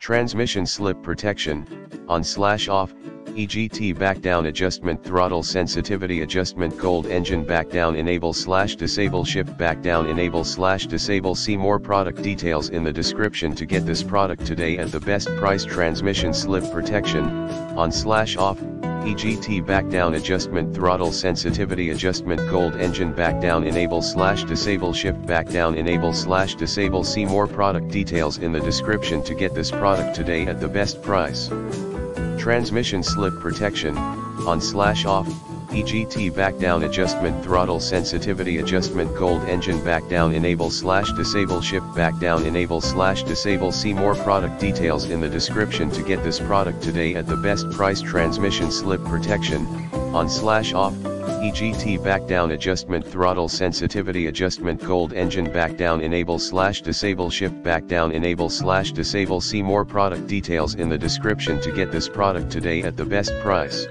Transmission slip protection, on/off, EGT back down adjustment throttle sensitivity adjustment gold engine back down enable/disable shift back down enable/disable. See more product details in the description to get this product today at the best price. Transmission slip protection, on/off, EGT back down adjustment throttle sensitivity adjustment gold engine back down enable/disable shift back down enable/disable. See more product details in the description to get this product today at the best price. Transmission slip protection, on/off, EGT back down adjustment throttle sensitivity adjustment gold engine back down enable/disable shift back down enable/disable. See more product details in the description to get this product today at the best price. Transmission slip protection, on/off, EGT back down adjustment throttle sensitivity adjustment gold engine back down enable/disable shift back down enable/disable. See more product details in the description to get this product today at the best price.